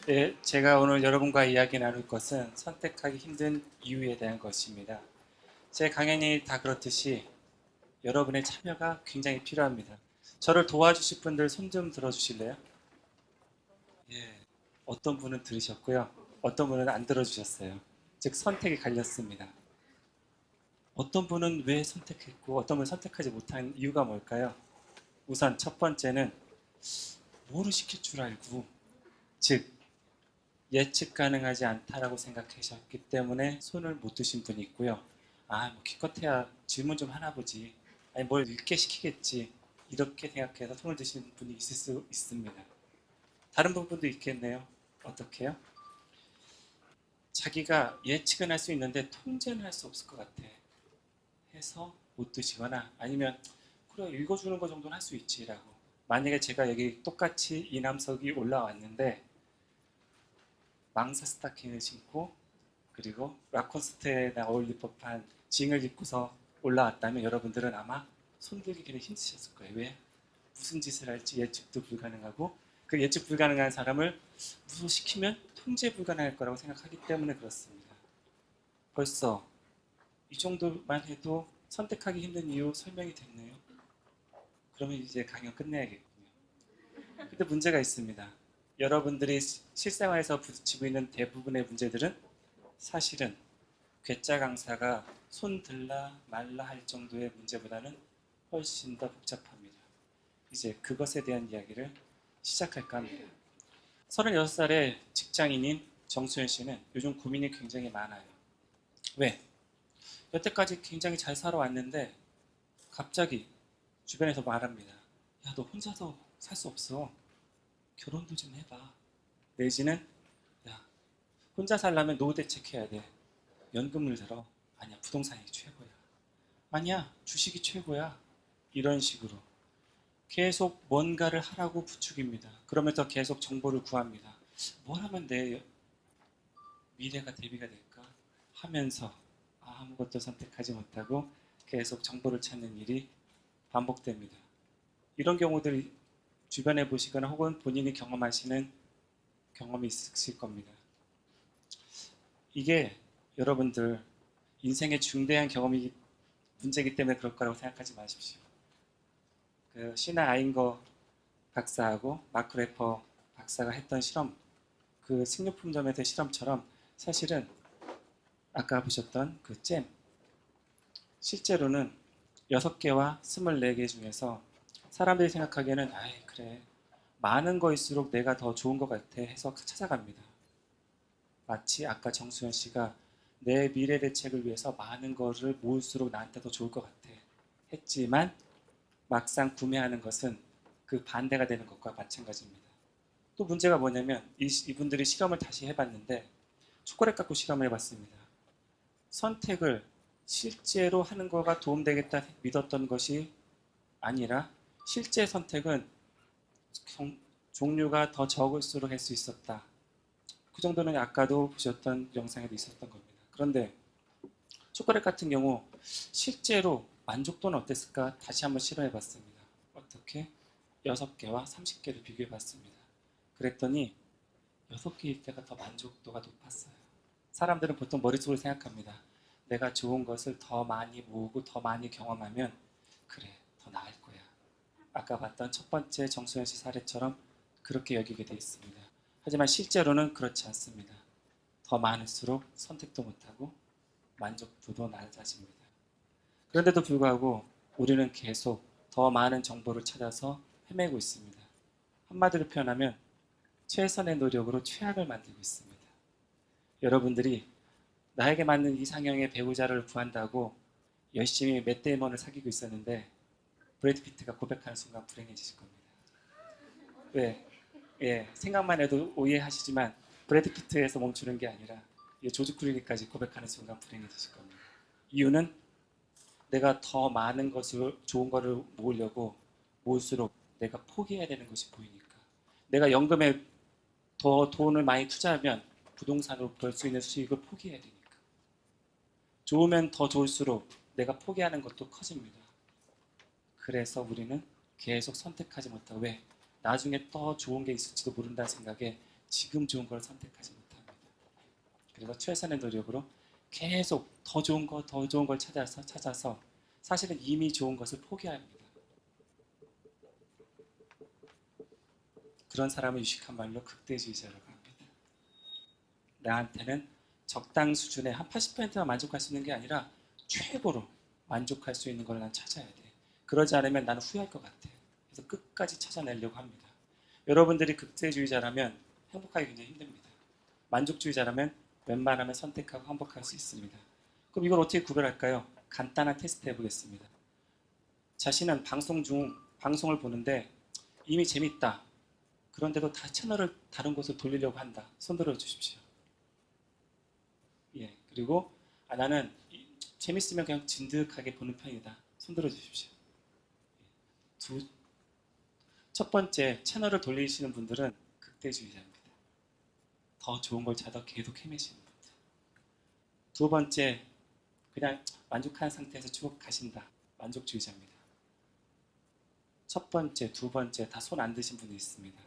네, 제가 오늘 여러분과 이야기 나눌 것은 선택하기 힘든 이유에 대한 것입니다. 제 강연이 다 그렇듯이 여러분의 참여가 굉장히 필요합니다. 저를 도와주실 분들 손 좀 들어주실래요? 예, 어떤 분은 들으셨고요. 어떤 분은 안 들어주셨어요. 즉, 선택이 갈렸습니다. 어떤 분은 왜 선택했고, 어떤 분은 선택하지 못한 이유가 뭘까요? 우선 첫 번째는 뭐를 시킬 줄 알고, 즉, 예측 가능하지 않다라고 생각하셨기 때문에 손을 못 드신 분이 있고요. 아, 뭐 기껏해야 질문 좀 하나 보지. 아니, 뭘 읽게 시키겠지. 이렇게 생각해서 손을 드신 분이 있을 수 있습니다. 다른 부분도 있겠네요. 어떻게요? 자기가 예측은 할 수 있는데 통제는 할 수 없을 것 같아. 해서 못 드시거나 아니면 그래 읽어주는 거 정도는 할 수 있지라고. 만약에 제가 여기 똑같이 이남석이 올라왔는데 망사 스타킹을 신고 그리고 라코스테나 어울릴 법한 징을 입고서 올라왔다면 여러분들은 아마 손들기 굉장히 힘드셨을 거예요. 왜? 무슨 짓을 할지 예측도 불가능하고 그 예측 불가능한 사람을 무소시키면 통제 불가능할 거라고 생각하기 때문에 그렇습니다. 벌써 이 정도만 해도 선택하기 힘든 이유 설명이 됐네요. 그러면 이제 강연 끝내야겠군요. 근데 문제가 있습니다. 여러분들이 실생활에서 부딪히고 있는 대부분의 문제들은 사실은 괴짜 강사가 손 들라 말라 할 정도의 문제보다는 훨씬 더 복잡합니다. 이제 그것에 대한 이야기를 시작할까 합니다. 36살의 직장인인 정수현 씨는 요즘 고민이 굉장히 많아요. 왜? 여태까지 굉장히 잘 살아왔는데 갑자기 주변에서 말합니다. 야, 너 혼자서 살 수 없어. 결혼도 좀 해봐. 내지는 야, 혼자 살려면 노후 대책해야 돼. 연금을 들어. 아니야, 부동산이 최고야. 아니야, 주식이 최고야. 이런 식으로 계속 뭔가를 하라고 부추깁니다. 그러면서 계속 정보를 구합니다. 뭘 하면 내 미래가 대비가 될까 하면서 아무것도 선택하지 못하고 계속 정보를 찾는 일이 반복됩니다. 이런 경우들 주변에 보시거나 혹은 본인이 경험하시는 경험이 있으실 겁니다. 이게 여러분들 인생의 중대한 경험이 문제이기 때문에 그럴 거라고 생각하지 마십시오. 그 시나 아인거 박사하고 마크 레퍼 박사가 했던 실험, 그 식료품점에서의 실험처럼 사실은 아까 보셨던 그 잼, 실제로는 6개와 24개 중에서 사람들이 생각하기에는 아이 그래 많은 거일수록 내가 더 좋은 것 같아 해서 찾아갑니다. 마치 아까 정수현 씨가 내 미래 대책을 위해서 많은 거를 모을수록 나한테 더 좋을 것 같아 했지만 막상 구매하는 것은 그 반대가 되는 것과 마찬가지입니다. 또 문제가 뭐냐면 이분들이 실험을 다시 해봤는데 초콜릿 갖고 실험을 해봤습니다. 선택을 실제로 하는 거가 도움되겠다 믿었던 것이 아니라 실제 선택은 종류가 더 적을수록 할 수 있었다. 그 정도는 아까도 보셨던 영상에도 있었던 겁니다. 그런데 초콜릿 같은 경우 실제로 만족도는 어땠을까 다시 한번 실험해 봤습니다. 어떻게? 6개와 30개를 비교해 봤습니다. 그랬더니 6개일 때가 더 만족도가 높았어요. 사람들은 보통 머릿속으로 생각합니다. 내가 좋은 것을 더 많이 모으고 더 많이 경험하면 그래, 더 나을 거야. 아까 봤던 첫 번째 정수현 씨 사례처럼 그렇게 여기게 되어 있습니다. 하지만 실제로는 그렇지 않습니다. 더 많을수록 선택도 못하고 만족도도 낮아집니다. 그런데도 불구하고 우리는 계속 더 많은 정보를 찾아서 헤매고 있습니다. 한마디로 표현하면 최선의 노력으로 최악을 만들고 있습니다. 여러분들이 나에게 맞는 이상형의 배우자를 구한다고 열심히 맷 데이먼을 사귀고 있었는데 브래드 피트가 고백하는 순간 불행해지실 겁니다. 왜? 예, 생각만 해도 오해하시지만 브래드 피트에서 멈추는 게 아니라 조지 클루니까지 고백하는 순간 불행해지실 겁니다. 이유는 내가 더 많은 것을 좋은 거를 모으려고 모을수록 내가 포기해야 되는 것이 보이니까 내가 연금에 더 돈을 많이 투자하면 부동산으로 벌 수 있는 수익을 포기해야 되니까 좋으면 더 좋을수록 내가 포기하는 것도 커집니다. 그래서 우리는 계속 선택하지 못하고 왜? 나중에 더 좋은 게 있을지도 모른다는 생각에 지금 좋은 걸 선택하지 못합니다. 그래서 최선의 노력으로 계속 더 좋은 거, 더 좋은 걸 찾아서 사실은 이미 좋은 것을 포기합니다. 그런 사람을 유식한 말로 극대주의자라고 합니다. 나한테는 적당 수준의 한 80%만 만족할 수 있는 게 아니라 최고로 만족할 수 있는 걸 난 찾아야 돼. 그러지 않으면 나는 후회할 것 같아. 그래서 끝까지 찾아내려고 합니다. 여러분들이 극대주의자라면 행복하기 굉장히 힘듭니다. 만족주의자라면 웬만하면 선택하고 행복할 수 있습니다. 그럼 이걸 어떻게 구별할까요? 간단한 테스트 해보겠습니다. 자신은 방송을 보는데 이미 재밌다. 그런데도 다 채널을 다른 곳으로 돌리려고 한다. 손 들어 주십시오. 예. 그리고 나는 재밌으면 그냥 진득하게 보는 편이다. 손 들어 주십시오. 첫 번째, 채널을 돌리시는 분들은 극대주의자입니다. 더 좋은 걸 찾아 계속 헤매시는 분들. 두 번째, 그냥 만족한 상태에서 쭉 가신다. 만족주의자입니다. 첫 번째, 두 번째 다 손 안 드신 분이 있습니다.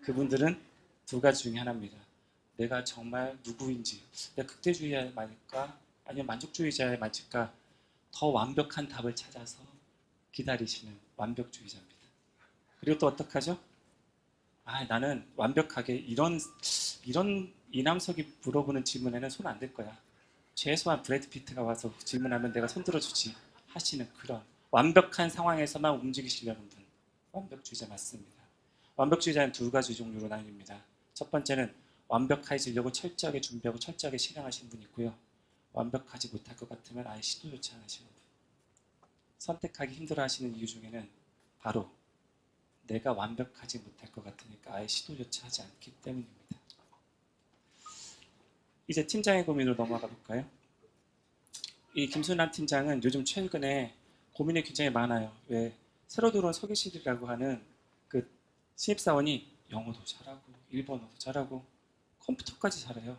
그분들은 두 가지 중에 하나입니다. 내가 정말 누구인지, 내가 극대주의자에 맞을까? 아니면 만족주의자에 맞을까? 더 완벽한 답을 찾아서 기다리시는 완벽주의자입니다. 그리고 또 어떡하죠? 나는 완벽하게 이런 이남석이 물어보는 질문에는 손 안 댈 거야. 최소한 브래드 피트가 와서 질문하면 내가 손 들어주지 하시는 그런 완벽한 상황에서만 움직이시려는 분. 완벽주의자 맞습니다. 완벽주의자는 두 가지 종류로 나뉩니다. 첫 번째는 완벽해지려고 철저하게 준비하고 철저하게 실행하시는 분이 있고요. 완벽하지 못할 것 같으면 아예 시도조차 안 하시는 분. 선택하기 힘들어하시는 이유 중에는 바로 내가 완벽하지 못할 것 같으니까 아예 시도조차 하지 않기 때문입니다. 이제 팀장의 고민으로 넘어가 볼까요? 이 김순남 팀장은 요즘 최근에 고민이 굉장히 많아요. 왜 새로 들어온 서기실이라고 하는 그 신입사원이 영어도 잘하고 일본어도 잘하고 컴퓨터까지 잘해요.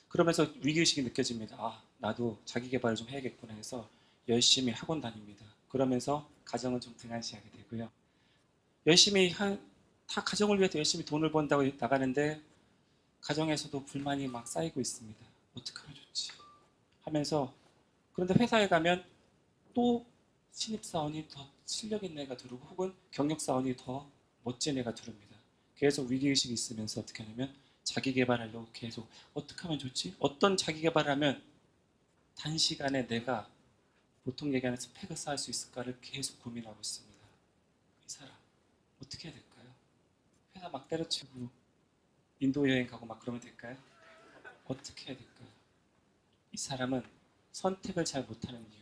그러면서 위기의식이 느껴집니다. 나도 자기 개발을 좀 해야겠구나 해서 열심히 학원 다닙니다. 그러면서 가정을 좀 등한시하게 되고요. 열심히 다 가정을 위해서 열심히 돈을 번다고 나가는데 가정에서도 불만이 막 쌓이고 있습니다. 어떻게 하면 좋지? 하면서 그런데 회사에 가면 또 신입사원이 더 실력 있는 애가 들어오고 혹은 경력사원이 더 멋진 애가 들어옵니다. 계속 위기의식이 있으면서 어떻게 하냐면 자기 개발하려고 계속 어떻게 하면 좋지? 어떤 자기 개발을 하면 단시간에 내가 보통 얘기하는 스펙을 쌓을 수 있을까를 계속 고민하고 있습니다. 이 사람 어떻게 해야 될까요? 회사 막 때려치고 인도 여행 가고 막 그러면 될까요? 어떻게 해야 될까요? 이 사람은 선택을 잘 못하는 이유.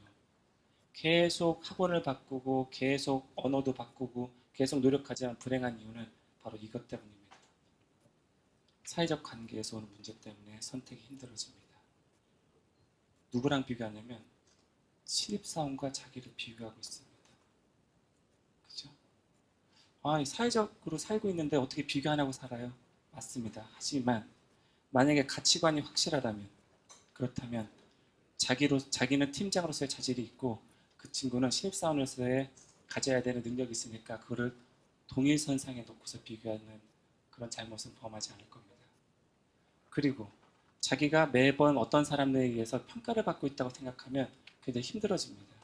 계속 학원을 바꾸고 계속 언어도 바꾸고 계속 노력하지만 불행한 이유는 바로 이것 때문입니다. 사회적 관계에서 오는 문제 때문에 선택이 힘들어집니다. 누구랑 비교하냐면 신입사원과 자기를 비교하고 있습니다. 그죠? 사회적으로 살고 있는데 어떻게 비교 안 하고 살아요? 맞습니다. 하지만 만약에 가치관이 확실하다면 그렇다면 자기는 팀장으로서의 자질이 있고 그 친구는 신입사원으로서의 가져야 되는 능력이 있으니까 그거를 동일선상에 놓고서 비교하는 그런 잘못은 범하지 않을 겁니다. 그리고 자기가 매번 어떤 사람에 의해서 평가를 받고 있다고 생각하면 굉장히 힘들어집니다.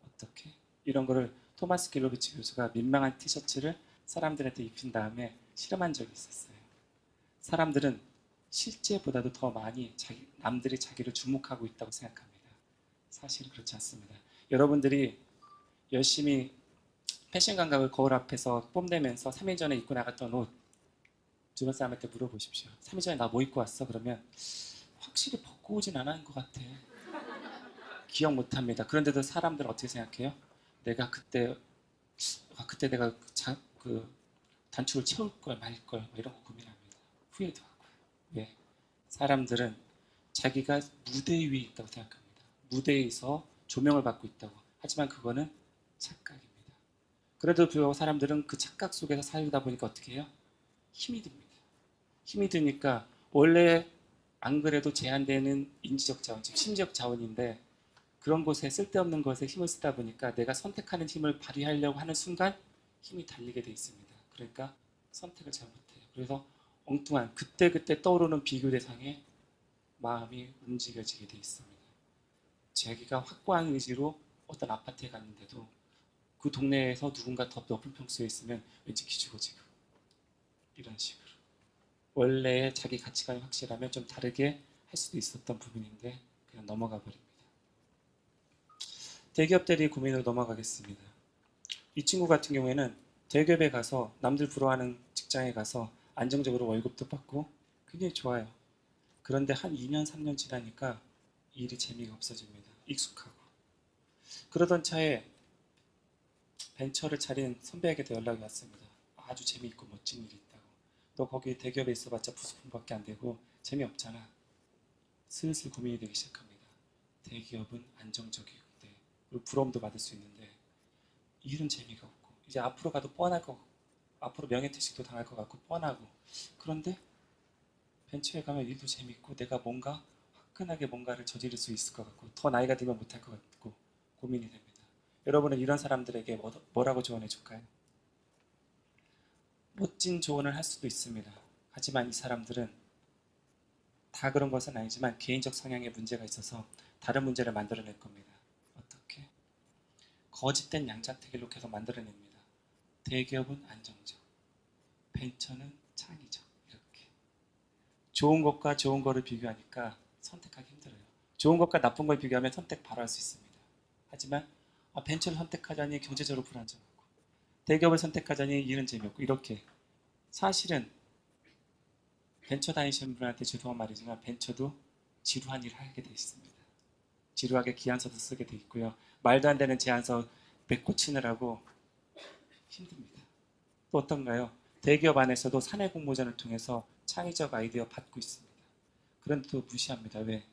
어떻게? 이런 거를 토마스 길로비치 교수가 민망한 티셔츠를 사람들한테 입힌 다음에 실험한 적이 있었어요. 사람들은 실제보다도 더 많이 남들이 자기를 주목하고 있다고 생각합니다. 사실은 그렇지 않습니다. 여러분들이 열심히 패션 감각을 거울 앞에서 뽐내면서 3일 전에 입고 나갔던 옷 주변 사람한테 물어보십시오. 3일 전에 나 뭐 입고 왔어? 그러면 확실히 벗고 오진 않은 것 같아. 기억 못합니다. 그런데도 사람들은 어떻게 생각해요? 내가 그때 내가 단추를 채울 걸 말 걸 이런 거 고민합니다. 후회도 하고요. 왜? 사람들은 자기가 무대 위에 있다고 생각합니다. 무대에서 조명을 받고 있다고. 하지만 그거는 착각입니다. 그래도 불구하고 사람들은 그 착각 속에서 살다 보니까 어떻게 해요? 힘이 듭니다. 힘이 드니까 원래 안 그래도 제한되는 인지적 자원, 즉 심리적 자원인데 그런 곳에 쓸데없는 것에 힘을 쓰다 보니까 내가 선택하는 힘을 발휘하려고 하는 순간 힘이 달리게 돼 있습니다. 그러니까 선택을 잘 못해요. 그래서 엉뚱한 그때그때 떠오르는 비교 대상에 마음이 움직여지게 돼 있습니다. 자기가 확고한 의지로 어떤 아파트에 갔는데도 그 동네에서 누군가 더 높은 평수에 있으면 왠지 기죽어지고 이런 식으로 원래 자기 가치관이 확실하면 좀 다르게 할 수도 있었던 부분인데 그냥 넘어가 버립니다. 대기업 대리 고민으로 넘어가겠습니다. 이 친구 같은 경우에는 대기업에 가서 남들 부러워하는 직장에 가서 안정적으로 월급도 받고 굉장히 좋아요. 그런데 한 2년, 3년 지나니까 일이 재미가 없어집니다. 익숙하고. 그러던 차에 벤처를 차린 선배에게도 연락이 왔습니다. 아주 재미있고 멋진 일이 있다고. 너 거기 대기업에 있어봤자 부수품밖에 안 되고 재미없잖아. 슬슬 고민이 되기 시작합니다. 대기업은 안정적이고 그리고 부러움도 받을 수 있는데 일은 재미가 없고 이제 앞으로 가도 뻔할 것 같고 앞으로 명예퇴직도 당할 것 같고 뻔하고 그런데 벤처에 가면 일도 재밌고 내가 뭔가 화끈하게 뭔가를 저지를 수 있을 것 같고 더 나이가 들면 못할 것 같고 고민이 됩니다. 여러분은 이런 사람들에게 뭐라고 조언해 줄까요? 멋진 조언을 할 수도 있습니다. 하지만 이 사람들은 다 그런 것은 아니지만 개인적 성향에 문제가 있어서 다른 문제를 만들어낼 겁니다. 어떻게? 거짓된 양자택일로 계속 만들어냅니다. 대기업은 안정적, 벤처는 창의적. 이렇게 좋은 것과 좋은 거를 비교하니까 선택하기 힘들어요. 좋은 것과 나쁜 걸 비교하면 선택 바로 할 수 있습니다. 하지만 벤처를 선택하자니 경제적으로 불안정하고 대기업을 선택하자니 일은 재미없고 이렇게 사실은 벤처 다니시는 분한테 죄송한 말이지만 벤처도 지루한 일을 하게 돼 있습니다. 지루하게 기한서도 쓰게 돼 있고요. 말도 안 되는 제안서 메꿔치느라고 힘듭니다. 또 어떤가요? 대기업 안에서도 사내 공모전을 통해서 창의적 아이디어 받고 있습니다. 그런데도 무시합니다. 왜?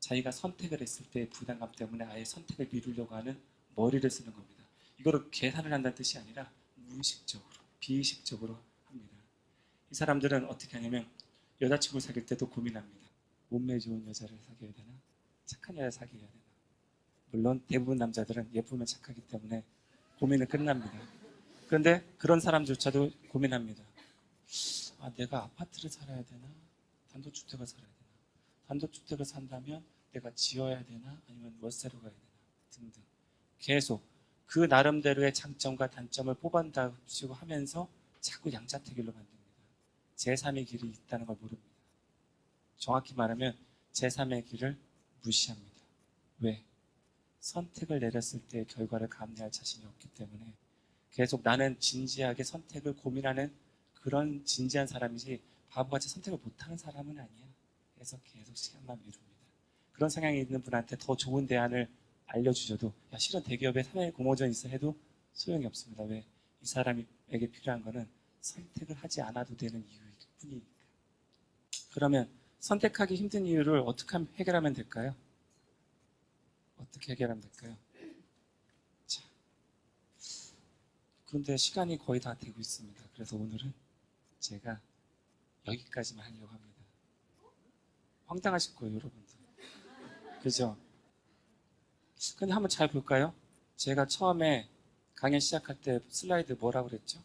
자기가 선택을 했을 때의 부담감 때문에 아예 선택을 미루려고 하는 머리를 쓰는 겁니다. 이거를 계산을 한다는 뜻이 아니라 무의식적으로, 비의식적으로 합니다. 이 사람들은 어떻게 하냐면 여자친구를 사귈 때도 고민합니다. 몸매 좋은 여자를 사귀어야 되나? 착한 여자를 사귀어야 되나? 물론 대부분 남자들은 예쁘면 착하기 때문에 고민은 끝납니다. 그런데 그런 사람조차도 고민합니다. 내가 아파트를 살아야 되나? 단독주택을 살아야 되나? 단독주택을 산다면 내가 지어야 되나? 아니면 월세로 가야 되나? 등등. 계속 그 나름대로의 장점과 단점을 뽑아다시고 하면서 자꾸 양자택일로 만듭니다. 제3의 길이 있다는 걸 모릅니다. 정확히 말하면 제3의 길을 무시합니다. 왜? 선택을 내렸을 때의 결과를 감내할 자신이 없기 때문에 계속 나는 진지하게 선택을 고민하는 그런 진지한 사람이지 바보같이 선택을 못하는 사람은 아니야. 그래서 계속 시간만 미룹니다. 그런 성향이 있는 분한테 더 좋은 대안을 알려주셔도 실은 대기업에 사회 공모전 있어 해도 소용이 없습니다. 왜? 이 사람에게 필요한 거는 선택을 하지 않아도 되는 이유일 뿐이니까. 그러면 선택하기 힘든 이유를 어떻게 해결하면 될까요? 어떻게 해결하면 될까요? 자, 그런데 시간이 거의 다 되고 있습니다. 그래서 오늘은 제가 여기까지만 하려고 합니다. 황당하실 거예요, 여러분들. 그죠? 근데 한번 잘 볼까요? 제가 처음에 강연 시작할 때 슬라이드 뭐라고 그랬죠?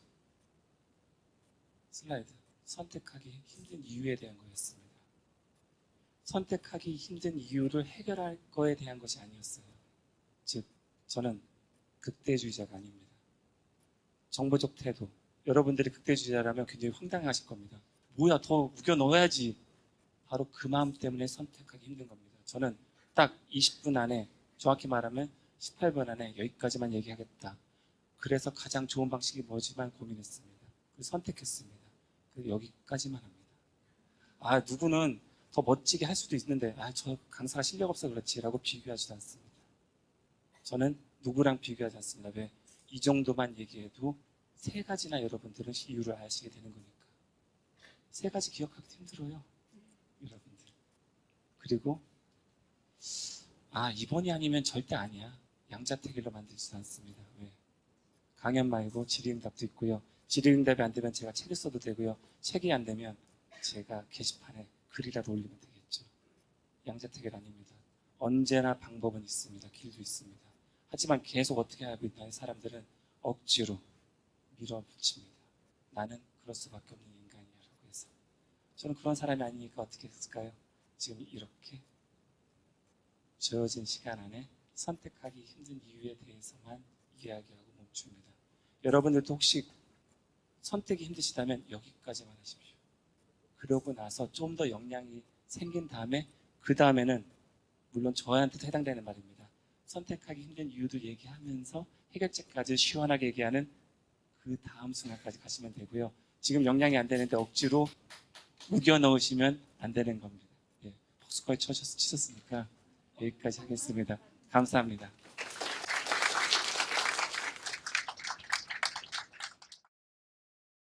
슬라이드. 선택하기 힘든 이유에 대한 거였습니다. 선택하기 힘든 이유를 해결할 거에 대한 것이 아니었어요. 즉, 저는 극대주의자가 아닙니다. 정보적 태도. 여러분들이 극대주의자라면 굉장히 황당하실 겁니다. 뭐야, 더 우겨 넣어야지. 바로 그 마음 때문에 선택하기 힘든 겁니다. 저는 딱 20분 안에, 정확히 말하면 18분 안에 여기까지만 얘기하겠다. 그래서 가장 좋은 방식이 뭐지만 고민했습니다. 그래서 선택했습니다. 그래서 여기까지만 합니다. 누구는 더 멋지게 할 수도 있는데, 저 강사가 실력 없어 그렇지 라고 비교하지도 않습니다. 저는 누구랑 비교하지 않습니다. 왜? 이 정도만 얘기해도 세 가지나 여러분들은 이유를 아시게 되는 거니까. 세 가지 기억하기 힘들어요. 여러분들. 그리고 이번이 아니면 절대 아니야. 양자택일로 만들지도 않습니다. 왜? 강연 말고 질의응답도 있고요. 질의응답이 안 되면 제가 책을 써도 되고요. 책이 안 되면 제가 게시판에 글이라도 올리면 되겠죠. 양자택일 아닙니다. 언제나 방법은 있습니다. 길도 있습니다. 하지만 계속 어떻게 하고 있나요? 사람들은 억지로 밀어붙입니다. 나는 그럴 수밖에 없는 인간이라고 해서. 저는 그런 사람이 아니니까 어떻게 했을까요? 지금 이렇게 주어진 시간 안에 선택하기 힘든 이유에 대해서만 이야기하고 멈춥니다. 여러분들도 혹시 선택이 힘드시다면 여기까지만 하십시오. 그러고 나서 좀 더 역량이 생긴 다음에 그 다음에는 물론 저한테도 해당되는 말입니다. 선택하기 힘든 이유들 얘기하면서 해결책까지 시원하게 얘기하는 그 다음 순간까지 가시면 되고요. 지금 역량이 안 되는데 억지로 우겨 넣으시면 안 되는 겁니다. 예, 복수까지 치셨으니까 여기까지 하겠습니다. 감사합니다.